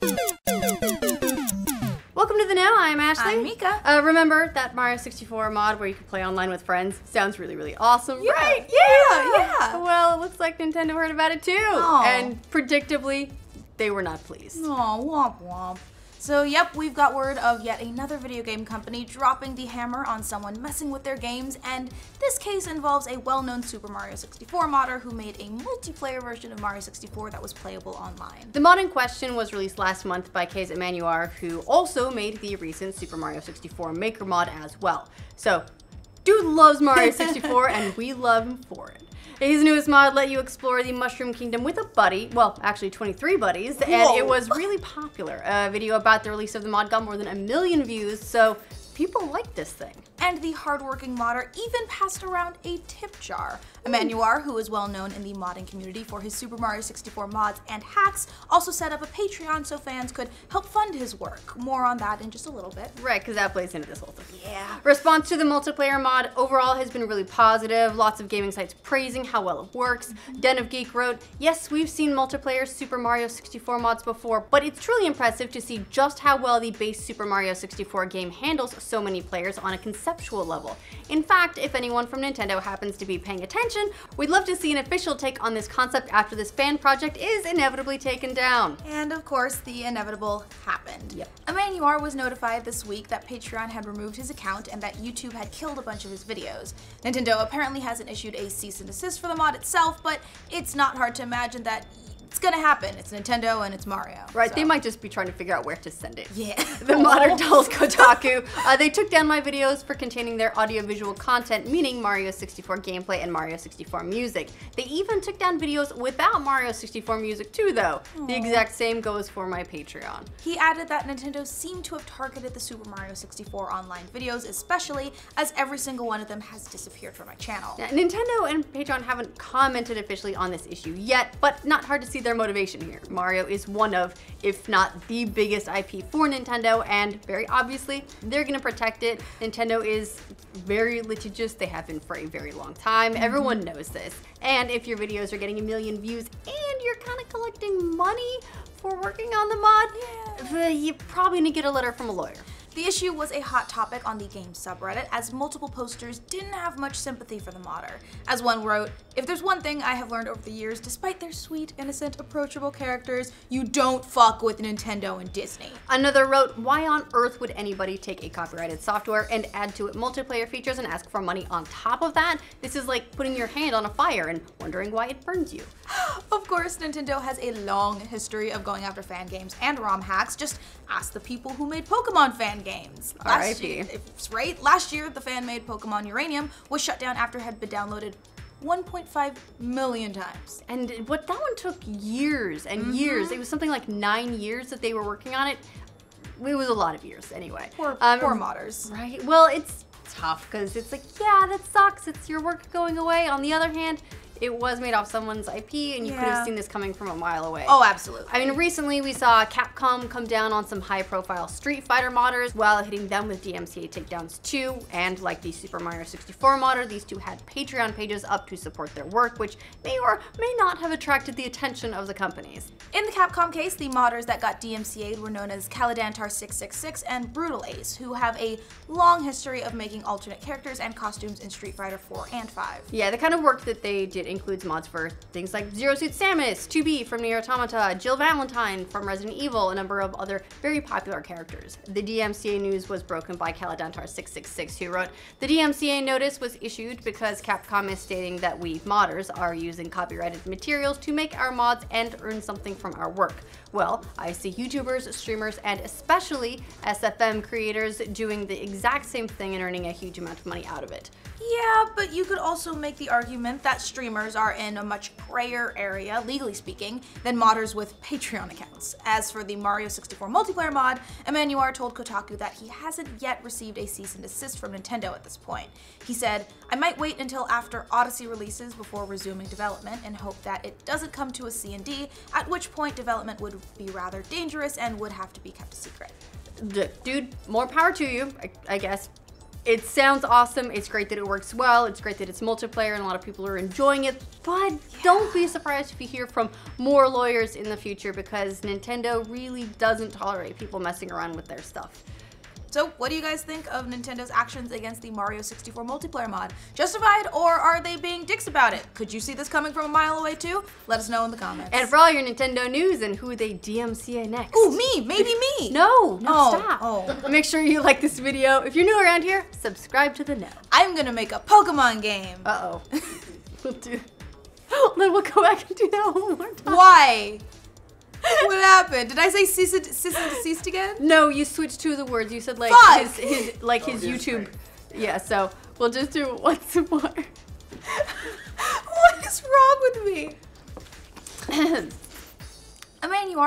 Welcome to the Now, I'm Ashley. I'm Mica. Remember that Mario 64 mod where you can play online with friends? Sounds really, really awesome, Yeah, right? yeah. Well, it looks like Nintendo heard about it too. Aw. And predictably, they were not pleased. Aw, womp womp. So, yep, we've got word of yet another video game company dropping the hammer on someone messing with their games, and this case involves a well-known Super Mario 64 modder who made a multiplayer version of Mario 64 that was playable online. The mod in question was released last month by Kaz Emanuar, who also made the recent Super Mario 64 Maker mod as well. So, dude loves Mario 64 and we love him for it. His newest mod let you explore the Mushroom Kingdom with a buddy, well, actually 23 buddies, Whoa. and it was really popular. A video about the release of the mod got more than 1 million views, so people like this thing. And the hardworking modder even passed around a tip jar. Emanuar, who is well known in the modding community for his Super Mario 64 mods and hacks, also set up a Patreon so fans could help fund his work. More on that in just a little bit. Right, because that plays into this whole thing. Yeah. Response to the multiplayer mod overall has been really positive. Lots of gaming sites praising how well it works. Den of Geek wrote, yes, we've seen multiplayer Super Mario 64 mods before, but it's truly impressive to see just how well the base Super Mario 64 game handles so many players on a conceptual level. In fact, if anyone from Nintendo happens to be paying attention, we'd love to see an official take on this concept after this fan project is inevitably taken down. And of course, the inevitable happened. Yep. Emanuar was notified this week that Patreon had removed his account and that YouTube had killed a bunch of his videos. Nintendo apparently hasn't issued a cease and desist for the mod itself, but it's not hard to imagine that it's gonna happen. It's Nintendo and it's Mario. Right, so. they might just be trying to figure out where to send it. Yeah. The modder tells Kotaku, they took down my videos for containing their audiovisual content, meaning Mario 64 gameplay and Mario 64 music. They even took down videos without Mario 64 music too, though. The exact same goes for my Patreon. He added that Nintendo seemed to have targeted the Super Mario 64 online videos, especially as every single one of them has disappeared from my channel. Now, Nintendo and Patreon haven't commented officially on this issue yet, but not hard to see their motivation here. Mario is one of, if not the biggest IP for Nintendo, and very obviously, they're gonna protect it. Nintendo is very litigious. They have been for a very long time. Everyone knows this. And if your videos are getting 1 million views and you're kind of collecting money for working on the mod, you probably need to get a letter from a lawyer. The issue was a hot topic on the game subreddit, as multiple posters didn't have much sympathy for the modder. As one wrote, if there's one thing I have learned over the years, despite their sweet, innocent, approachable characters, you don't fuck with Nintendo and Disney. Another wrote, why on earth would anybody take a copyrighted software and add to it multiplayer features and ask for money on top of that? This is like putting your hand on a fire and wondering why it burns you. Of course, Nintendo has a long history of going after fan games and ROM hacks. Just ask the people who made Pokemon fan games. R.I.P. Last year, the fan-made Pokemon Uranium was shut down after it had been downloaded 1.5 million times. And that one took years and years. It was something like 9 years that they were working on it. It was a lot of years anyway. Poor modders. Right, well, it's tough because it's like, yeah, that sucks. It's your work going away. On the other hand, it was made off someone's IP, and you could have seen this coming from a mile away. Oh, absolutely. I mean, recently we saw Capcom come down on some high-profile Street Fighter modders while hitting them with DMCA takedowns too, and like the Super Mario 64 modder, these two had Patreon pages up to support their work, which may or may not have attracted the attention of the companies. In the Capcom case, the modders that got DMCA'd were known as Calidantar666 and Brutal Ace, who have a long history of making alternate characters and costumes in Street Fighter 4 and 5. Yeah, the kind of work that they did includes mods for things like Zero Suit Samus, 2B from Nier Automata, Jill Valentine from Resident Evil, a number of other very popular characters. The DMCA news was broken by Calidantar666, who wrote, the DMCA notice was issued because Capcom is stating that we modders are using copyrighted materials to make our mods and earn something from our work. Well, I see YouTubers, streamers, and especially SFM creators doing the exact same thing and earning a huge amount of money out of it. Yeah, but you could also make the argument that streamers are in a much grayer area, legally speaking, than modders with Patreon accounts. As for the Mario 64 multiplayer mod, Emanuar told Kotaku that he hasn't yet received a cease and desist from Nintendo at this point. He said, I might wait until after Odyssey releases before resuming development and hope that it doesn't come to a C&D, at which point development would be rather dangerous and would have to be kept a secret. Dude, more power to you, I guess. It sounds awesome. It's great that it works well. It's great that it's multiplayer and a lot of people are enjoying it. But don't be surprised if you hear from more lawyers in the future, because Nintendo really doesn't tolerate people messing around with their stuff. So, what do you guys think of Nintendo's actions against the Mario 64 multiplayer mod? Justified, or are they being dicks about it? Could you see this coming from a mile away too? Let us know in the comments. And for all your Nintendo news and who they DMCA next. Ooh, me! Maybe me! No, Oh, stop. oh. Make sure you like this video. If you're new around here, subscribe to the know. I'm gonna make a Pokemon game. Uh-oh. We'll do. Then we'll go back and do that one more time. Why? What happened? Did I say cease and desist again? No, you switched two of the words. You said like Fuck! his YouTube. Great. Yeah, so we'll just do it once more. What is wrong with me? I mean, you are